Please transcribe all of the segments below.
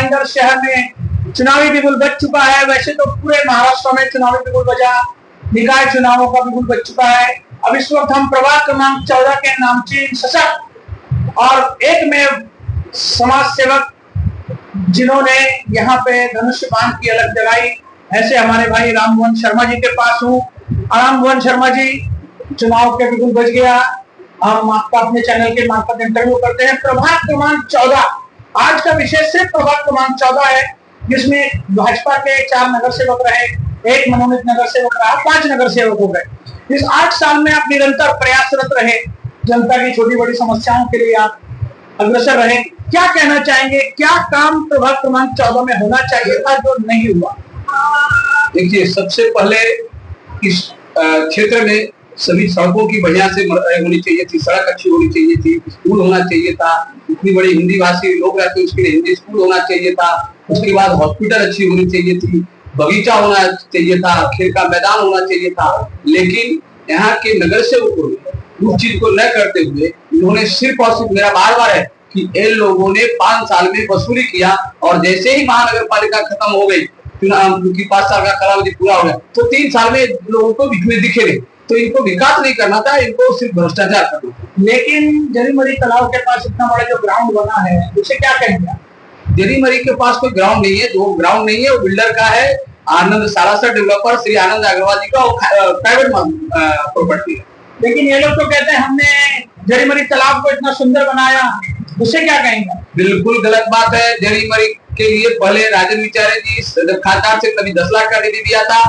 जालंधर शहर में चुनावी बिगुल बज चुका है। वैसे तो पूरे महाराष्ट्र में चुनावी बिगुल बजा, निकाय चुनावों का बिगुल बज चुका है। अब इस वक्त हम प्रभाग क्रमांक 14 के नामचीन, सशक्त और एकमेव समाज सेवक जिन्होंने यहाँ पे धनुष्य बाण की अलग जगाई, ऐसे हमारे भाई राममोहन शर्मा जी के पास हूँ। राममोहन शर्मा जी, चुनाव के बिगुल बज गया, हम आपका अपने चैनल के मार्फत इंटरव्यू करते हैं। प्रभाग क्रमांक 14, आज का विषय सिर्फ प्रभाग क्रमांक 14 है, जिसमें भाजपा के 4 नगर सेवक रहे, 1 मनोनीत नगर सेवक रहा, 5 नगर सेवक हो गए। इस 8 साल में आप निरंतर प्रयासरत रहे, जनता की छोटी बड़ी समस्याओं के लिए आप अग्रसर रहे। क्या कहना चाहेंगे, क्या काम प्रभाग क्रमांक 14 में होना चाहिए था जो नहीं हुआ? देखिए, सबसे पहले इस क्षेत्र में सभी सड़कों की बढ़िया से होनी चाहिए थी, सड़क अच्छी होनी चाहिए थी, स्कूल होना चाहिए था, इतनी बड़ी हिंदी भाषी लोग रहते उसके लिए हिंदी स्कूल होना चाहिए था, उसके बाद हॉस्पिटल अच्छी होनी चाहिए थी, बगीचा होना चाहिए था, खेल का मैदान होना चाहिए था। लेकिन यहाँ के नगर सेवकों ने उस चीज को न करते हुए उन्होंने सिर्फ और सिर्फ, मेरा बार बार है कि इन लोगों ने 5 साल में वसूली किया और जैसे ही महानगर पालिका खत्म हो गई, क्योंकि 5 साल का कालावधि पूरा हो गया, तो 3 साल में लोगों को दिखे रहे। तो इनको विकास नहीं करना था, इनको सिर्फ भ्रष्टाचार करना था। लेकिन जरीमरी तालाब के पास इतना बड़ा जो ग्राउंड बना है, उसे क्या कहेंगे? जरीमरी के पास कोई ग्राउंड नहीं है, जो ग्राउंड नहीं है वो बिल्डर का है, आनंद सारासर डेवलपर श्री आनंद अग्रवाल जी का प्राइवेट प्रॉपर्टी है। लेकिन ये लोग तो कहते हैं हमने जरीमरी तालाब को इतना सुंदर बनाया, उसे क्या कहेंगे? बिल्कुल गलत बात है। जरीमरी के लिए पहले राजन विचारे जी खातार से कभी 10 लाख का निधि दिया था।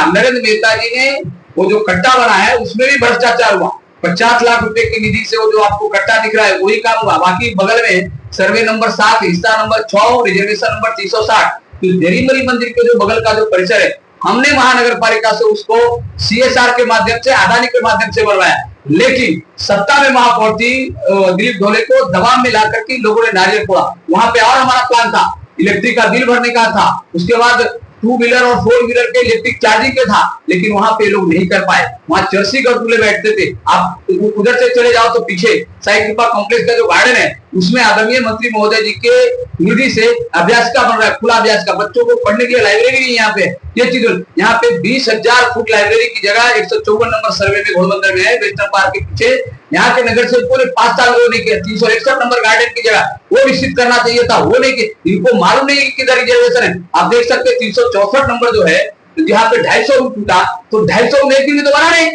नरेंद्र मेहता जी ने वो जो कट्टा बना है उसमें भी भ्रष्टाचार हुआ। 50 लाख रुपए की निधि से वो जो आपको कट्टा दिख रहा है वही काम हुआ। बाकी बगल में सर्वे नंबर 7, हिस्सा नंबर 6, रिजर्वेशन नंबर 360, तो जरीमरी मंदिर के जो बगल का जो परिसर है, हमने महानगर पालिका से उसको CSR के माध्यम से, अदानी के माध्यम से बनवाया। लेकिन सत्ता में महापौर थी दिलीप ढोले को दबाव में ला करके लोगों ने नारियल फोड़ा। वहां पे और हमारा प्लान था, इलेक्ट्रिक का बिल भरने का था, उसके बाद 2 व्हीलर और 4 व्हीलर के इलेक्ट्रिक चार्जिंग के था, लेकिन वहां पे लोग नहीं कर पाए। वहां चर्सी गठुले बैठते थे। आप उधर से चले जाओ तो पीछे साई कृपा कॉम्प्लेक्स का जो गार्डन है, उसमें आदरणीय मंत्री महोदय जी के निधि से अभ्यास का बन रहा है, खुला अभ्यास का, बच्चों को पढ़ने के लिए लाइब्रेरी नहीं यहाँ पे। ये चीज यहाँ पे 20,000 फुट लाइब्रेरी की जगह 154 नंबर सर्वे में घोड़बंदर में है, वेस्टर्न पार्क के पीछे। यहाँ के नगर सेवकों ने 5 साल वो नहीं किया। 361 नंबर गार्डन की जगह वो विकसित करना चाहिए था, वो नहीं किया। इनको मालूम नहीं किधर रिजर्वेशन है। आप देख सकते हैं 364 नंबर जो है, जहाँ पे 250 रूट टूटा, तो 250 में एक दिन में तो बना नहीं।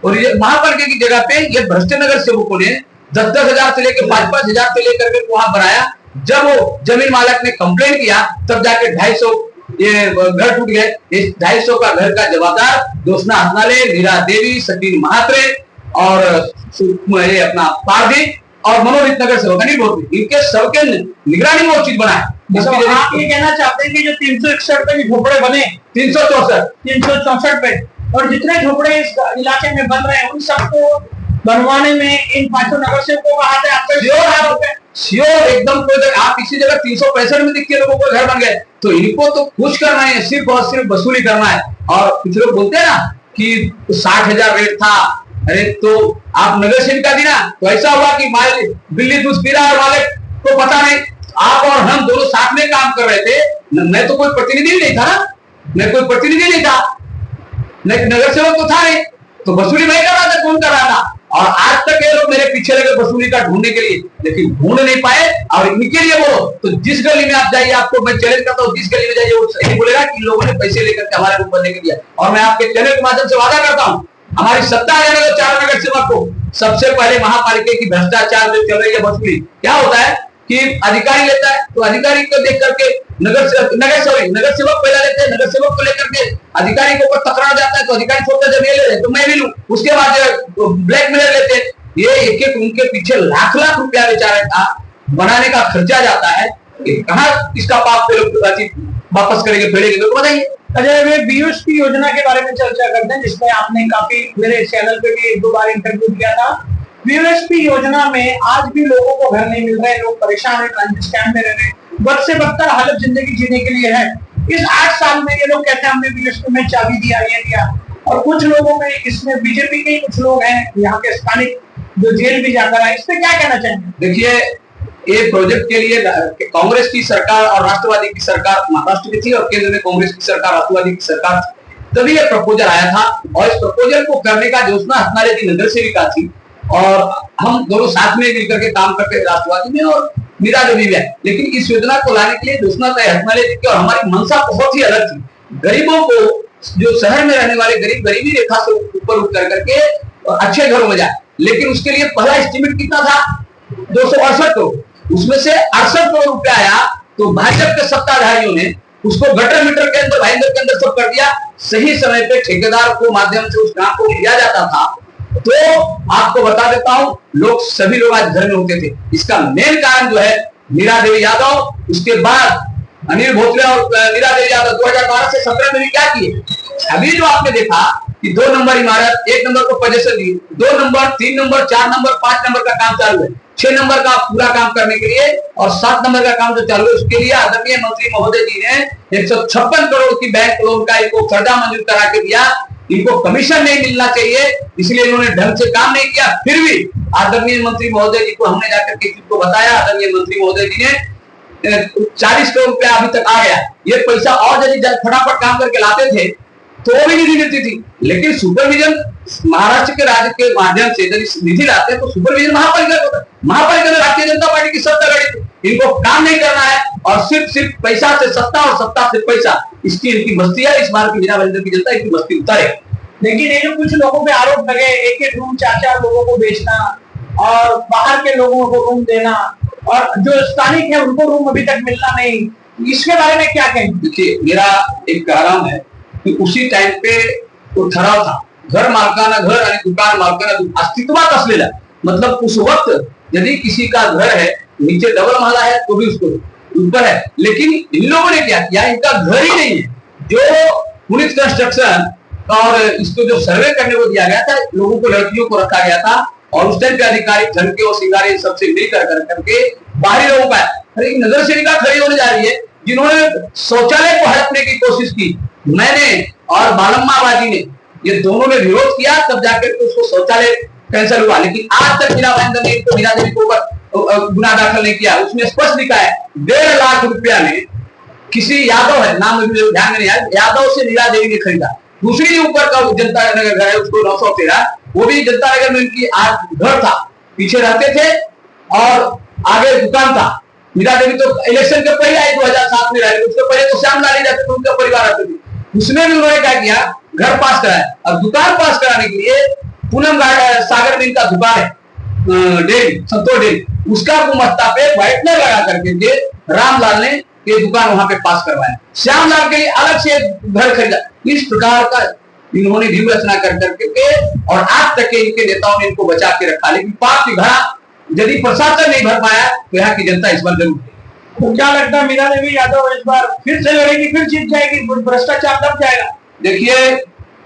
और महापालिका की जगह पे ये भ्रष्ट नगर सेवकों ने 10-10 हजार से लेकर 5-5 हजार से लेकर के वहां बनाया। जब वो जमीन मालक ने कंप्लेन किया तब जाके 250 ये घर टूट गए। इस 250 का घर का जवाबदार जोशना हसनाले, नीरा देवी, सचिन महात्रे और ये अपना पारदी और मनोनीत नगर सेवक अनिल बोलते, इनके सबके निगरानी में वो चीज बनाए। आप ये कहना चाहते हैं कि जो 361 पे झोपड़े बने, 364 पे, और जितने झोपड़े इस इलाके में बन रहे हैं उन सबको बनवाने में इन 5 नगर सेवकों का हाथ है? आपका श्योर एकदम। कोई आप इसी जगह 365 में देखिए लोगों को घर बन गए, तो इनको तो कुछ करना है, सिर्फ और सिर्फ वसूली करना है। और कुछ लोग बोलते हैं ना कि 60,000 रेट था, अरे तो आप नगर सेविका दी ना, तो ऐसा हुआ कि बिल्ली दूध पी रहा है, मालिक को पता नहीं। आप और हम दोनों साथ में काम कर रहे थे, मैं तो कोई प्रतिनिधि नहीं था ना, मैं कोई प्रतिनिधि नहीं था, नगर सेवक तो था नहीं, तो वसूली मैं कर रहा था, कौन कर रहा था? और आज तक ये लोग मेरे पीछे लगे वसूली का ढूंढने के लिए, लेकिन ढूंढ नहीं पाए। और इनके लिए बोलो तो जिस गली में आप जाइए, आपको मैं चैलेंज करता हूँ, जिस गली में जाइए वो यही बोलेगा कि लोगों ने पैसे लेकर के हमारे ऊपर लेके दिया। और मैं आपके चैनल के माध्यम से वादा करता हूँ, हमारी सत्ता आने वाले 4 नगर सेवक को सबसे पहले महापालिका की भ्रष्टाचार जो चल रही है वसूली, क्या होता है कि अधिकारी लेता है, तो अधिकारी को देख करके नगर सेवक पहला लेते हैं, नगर सेवक को लेकर के अधिकारी के ऊपर टकरा जाता है, तो अधिकारी सोचता है जब ये ले रहे तो मैं भी लूं, उसके बाद ब्लैकमेलर लेते हैं। ये एक उनके पीछे लाख लाख रुपया बेचारे का बनाने का खर्चा जाता है। कहाँ इसका पाप पे लोग वापस करेंगे, फेड़ेंगे? तो बताइए। अच्छा, BOSP योजना के बारे में चर्चा करते हैं, जिसमें आपने काफी मेरे चैनल पे भी 1-2 बार इंटरव्यू किया था। BOSP योजना में आज भी लोगों को घर नहीं मिल रहे, लोग परेशान है, ट्रांजिट कैंप में रह रहे, बद से बदतर हालत जिंदगी जीने के लिए है। इस 8 साल में ये लोग कहते हैं हमने BOSP में चाबी दिया, ये दिया, और कुछ लोगों में इसमें बीजेपी के कुछ लोग हैं, यहाँ के स्थानिक जो जेल भी जाकर आए। इस पे क्या कहना चाहेंगे? देखिए, ये प्रोजेक्ट के लिए कांग्रेस की सरकार और राष्ट्रवादी की सरकार महाराष्ट्र की थी और केंद्र में कांग्रेस की सरकार राष्ट्रवादी की सरकार थी, तभी ये प्रपोजल आया था। और इस प्रपोजल को करने का ज्योत्सना हथनाले की नगर सेविका थी और हम दोनों साथ में मिलकर के काम करते थे राष्ट्रवादी में और मीरा देवी में। लेकिन इस योजना को लाने के लिए ज्योत्सना हथनाले जी की और हमारी मंशा बहुत ही अलग थी। गरीबों को, जो शहर में रहने वाले गरीब गरीबी रेखा से ऊपर उठ करके अच्छे घरों में जाए, लेकिन उसके लिए पहला एस्टिमेट कितना था? 268 करोड़। उसमें से 68 करोड़ रुपया आया तो भाजपा के सत्ताधारियों ने उसको गटर मीटर के अंदर भाईंदर के अंदर सब कर दिया। सही समय पे ठेकेदार को माध्यम से उस काम को किया जाता था। तो आपको बता देता हूं, सभी लोग आज घर में होते थे। इसका मेन कारण जो है मीरा देवी यादव, उसके बाद अनिल भोसले और मीरा देवी यादव 2012 से 17 में भी क्या किए। अभी जो आपने देखा कि 2 नंबर इमारत, 1 नंबर को पोजीशन दी, 2 नंबर, 3 नंबर, 4 नंबर, 5 नंबर का काम चालू है, 6 नंबर का पूरा काम करने के लिए और 7 नंबर का काम जो चालू है उसके लिए आदरणीय मंत्री महोदय जी ने 156 करोड़ की बैंक लोन का इनको कर्जा मंजूर करा के दिया। इनको कमीशन नहीं मिलना चाहिए, इसलिए इन्होंने ढंग से काम नहीं किया। फिर भी आदरणीय मंत्री महोदय जी को हमने जाकर के को बताया, आदरणीय मंत्री महोदय जी ने 40 करोड़ रुपया अभी तक आ गया। ये पैसा और यदि फटाफट काम करके लाते थे तो भी निधि मिलती थी। लेकिन सुपरविजन महाराष्ट्र के राज्य के माध्यम से यदि निधि लाते हैं तो सुपरविजन महापालिका होता है। महापालिका में भारतीय जनता पार्टी की सत्ता गड़ी। इनको काम नहीं करना है और सिर्फ पैसा से सत्ता और सत्ता से पैसा, इसकी इनकी मस्ती है। इस बार की मीरा भाईंदर की जनता इनकी मस्ती उतारे। लेकिन ये जो कुछ लोगों पे आरोप लगे, एक रूम 4-4 लोगों को बेचना और बाहर के लोगों को रूम देना और जो स्थानिक है उनको रूम अभी तक मिलना नहीं, इसके बारे में क्या कहेंगे? देखिए, मेरा एक कहना है कि उसी टाइम पे तो ठहराव था, घर मालकाना घर आणि दुकान मालकाना अस्तित्वात असलेला। मतलब उस वक्त यदि किसी का घर है, नीचे डबल माला है तो भी उसको ऊपर है। लेकिन इन लोगों ने क्या किया, इनका घर ही नहीं है। जो पुलिस कंस्ट्रक्शन और इसको जो सर्वे करने को दिया गया था, लोगों को, लड़कियों को रखा गया था और उस टाइम पे अधिकारी झनके और सिंगारे सबसे मिलकर करके बाहरी लोगों का एक नगर सेविका खड़ी होने जा रही है जिन्होंने शौचालय को हड़पने की कोशिश की। मैंने और बालम्मा बाजी ने, ये दोनों ने विरोध किया, तब जाकर के उसको शौचालय कैंसिल हुआ। लेकिन आज तक मीरा भाईंदर ने इनको मीरा देवी के ऊपर गुनाह दाखिल नहीं किया। उसमें स्पष्ट लिखा है 1.5 लाख रुपया में किसी यादव है, नाम मुझे ध्यान में नहीं आया, यादव से मीरा देवी ने खरीदा। दूसरी ऊपर का जनता नगर घर है, उसको 913, वो भी जनता नगर में उनकी आज घर था, पीछे रहते थे और आगे दुकान था। मीरा देवी तो इलेक्शन के पहले आई, 2007 में रहे, उसके पहले तो श्याम लाली रहते थे, उनका परिवार रहते थे। उसमें भी उन्होंने क्या किया, घर पास कराया। और दुकान पास कराने के लिए पूनम सागर में इनका दुकान है, डेरी, संतोष डेरी, उसका गुमस्ता पे व्हाइटनर लगा करके रामलाल ने ये दुकान वहां पे पास करवाया। श्यामलाल के लिए अलग से घर खरीदा। इस प्रकार का इन्होंने व्यू रचना कर करके और आज तक के इनके नेताओं ने इनको बचा के रखा। लेकिन पाप की घड़ा यदि प्रशासन नहीं भर पाया तो यहाँ की जनता इस बार जरूर। तो क्या लगता है मीरा देवी यादव इस बार फिर से लड़ेगी, फिर जीत जाएगी, भ्रष्टाचार दब जाएगा? देखिए,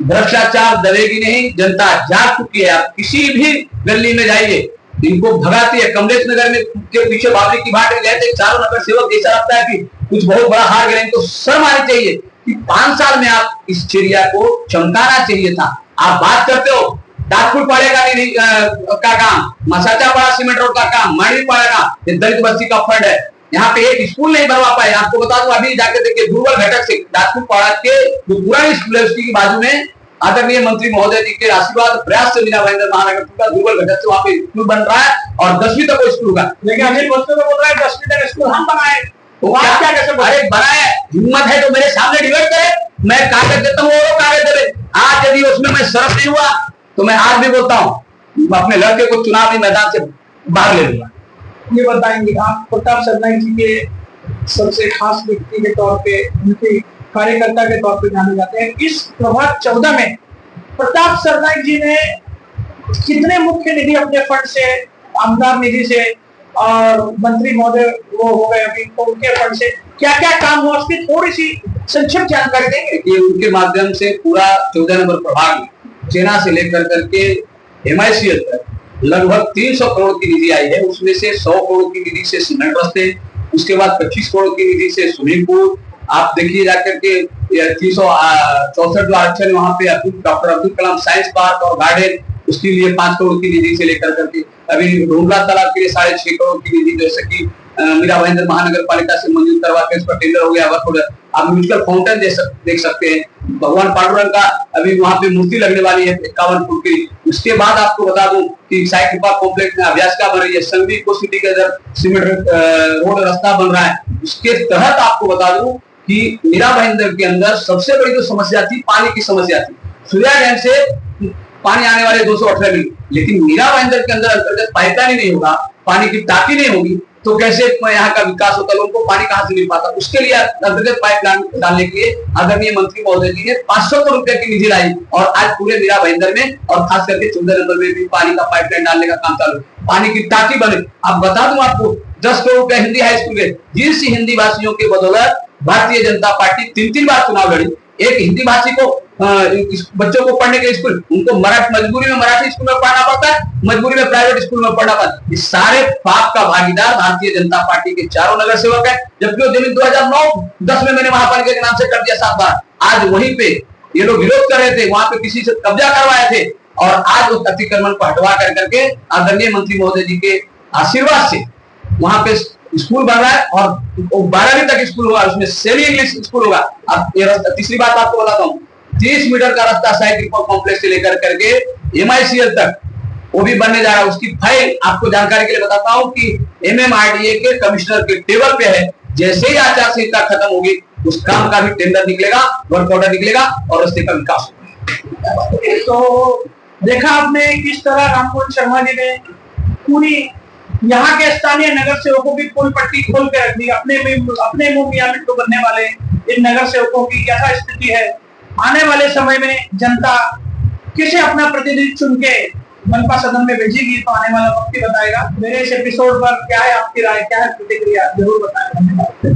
भ्रष्टाचार दबेगी नहीं, जनता जाग चुकी है। आप किसी भी गली में जाइए, इनको भगाती है। कमलेश नगर में के पीछे बाबरी की भाट गए थे, चारों नगर सेवक, ऐसा लगता है कि कुछ बहुत बड़ा हार गए। इनको शर्म आनी चाहिए कि 5 साल में आप इस चिड़िया को चमकाना चाहिए था। आप बात करते हो दादपुर पाड़े का काम, मसाचा पाड़ा सीमेंट रोड का काम, मांडवी पाड़ा का दलित बस्ती का फंड है, यहाँ पे एक स्कूल नहीं बनवा पाए। आपको बता दूं, अभी जाके देखिए दुर्बल घटक से दादपुर पाड़ा के जो पुरानी स्कूल है उसकी बाजू में आदरणीय मंत्री महोदय जी के आशीर्वाद प्रयास से मीरा भाईंदर महानगर का दुर्बल घटक से वहाँ पे स्कूल बन रहा है और 10वीं तक वो स्कूल का। लेकिन अनिल भोसले तो बोल रहा है 10वीं तक स्कूल हम बनाए, तो क्या कैसे बनाए? हिम्मत है तो मेरे सामने डिबेट करे, मैं कागज देता हूँ, वो कागज दे। आज यदि उसमें मैं सरफ नहीं हुआ तो मैं आज भी बोलता हूँ, अपने लड़के को चुनावी मैदान से बाहर ले लूंगा। ये बताएंगे आप प्रताप सरनाईक जी के सबसे खास व्यक्ति के तौर पे, उनके कार्यकर्ता के तौर पे जाने जाते हैं। इस प्रभात 14 में प्रताप सरनाईक जी ने कितने मुख्य निधि अपने फंड से, आमदार निधि से और मंत्री महोदय वो हो गए अभी, तो उनके फंड से क्या क्या काम हुआ उसकी थोड़ी सी संक्षिप्त जानकारी देंगे? कि उनके माध्यम से पूरा 14 नंबर प्रभाग में चेना से लेकर करके MICL तक लगभग 300 करोड़ की निधि आई है। उसमें से 100 करोड़ की निधि से सीमेंट रस्ते, उसके बाद 25 करोड़ की निधि से स्विमिंग पूल। आप देखिए जाकर के 364 जो आरक्षण वहां पे doctor Abdul Kalam science park और गार्डन, उसके लिए 5 करोड़ की निधि से लेकर करके अभी ढूंढला तालाब के लिए 6.5 करोड़ की निधि जैसे कि मीरा भाईंदर महानगर पालिका से मंजूर करवा के इस पर टेंडर हो गया वर्क ऑर्डर। आप म्यूजिकल फाउंटेन देख सकते हैं। भगवान पांडुरंग का अभी वहां पे मूर्ति लगने वाली है 51 फुट की। उसके बाद आपको बता दूं कि साई कृपा कॉम्प्लेक्स में अभ्यासिका बन रही है, संघवी को सिटी के अंदर सीमेंट रोड रास्ता बन रहा है। उसके तहत आपको बता दूं कि मीरा भाईंदर के अंदर सबसे बड़ी जो समस्या थी पानी की समस्या थी। सूर्या डैम से पानी आने वाले 218 मिनट, लेकिन मीरा भाईंदर के अंदर अंतर्गत पाइपलाइन नहीं होगा, पानी की टाकी नहीं होगी तो कैसे यहाँ का विकास होता, लोगों को पानी कहां से मिल पाता। उसके लिए अंतर्गत पाइपलाइन डालने के लिए आदरणीय मंत्री महोदय जी ने 500 करोड़ रुपए की निधि लाई और आज पूरे मीरा भाईंदर में और खास करके 14 नंबर में भी पानी का पाइपलाइन डालने का काम चालू, पानी की टाकी बने। अब बता दूं आपको 10 करोड़ रुपए हिंदी हाई स्कूल में, जिस हिंदी भाषियों के बदौलत भारतीय जनता पार्टी 3 बार चुनाव लड़ी। एक हिंदी भाषी को बच्चों को पढ़ने के स्कूल, उनको मजबूरी में मराठी स्कूल में पढ़ना पड़ता है, मजबूरी में प्राइवेट स्कूल में पढ़ना पड़ता है। इस सारे पाप का भागीदार भारतीय जनता पार्टी के चारों नगर सेवक है। जबकि वो जमीन 2009-10 में मैंने महापालिका के नाम से कर दिया 7 बार। आज वहीं पे ये लोग विरोध कर रहे थे, वहां पे किसी से कब्जा करवाए थे और आज उस अतिक्रमण को हटवा करके आदरणीय मंत्री महोदय जी के आशीर्वाद से वहां पे स्कूल बन रहा है और 12वीं तक स्कूल होगा, उसमें सेमी इंग्लिश स्कूल होगा। अब ये रास्ता, तीसरी बात आपको बताता हूँ, 30 मीटर का रास्ता साइकिल कॉम्प्लेक्स से लेकर करके MICL तक वो भी बनने जा रहा है। उसकी फाइल आपको जानकारी के लिए बताता हूँ कि MMRDA के कमिश्नर के टेबल पे है। जैसे ही आचार संहिता खत्म होगी उस काम का भी टेंडर निकलेगा, वर्क ऑर्डर निकलेगा और रास्ते का विकास होगा। तो देखा आपने किस तरह राममोहन शर्मा जी ने पूरी यहाँ के स्थानीय नगर सेवकों की पोल पट्टी खोल के रख दी। अपने मुंह मियां मिट्टू बनने वाले इन नगर सेवकों की क्या स्थिति है, आने वाले समय में जनता किसे अपना प्रतिनिधि चुन के मनपा सदन में भेजेगी तो आने वाला वक्त ही बताएगा। मेरे इस एपिसोड पर क्या है आपकी राय, क्या है प्रतिक्रिया, जरूर बताएगा।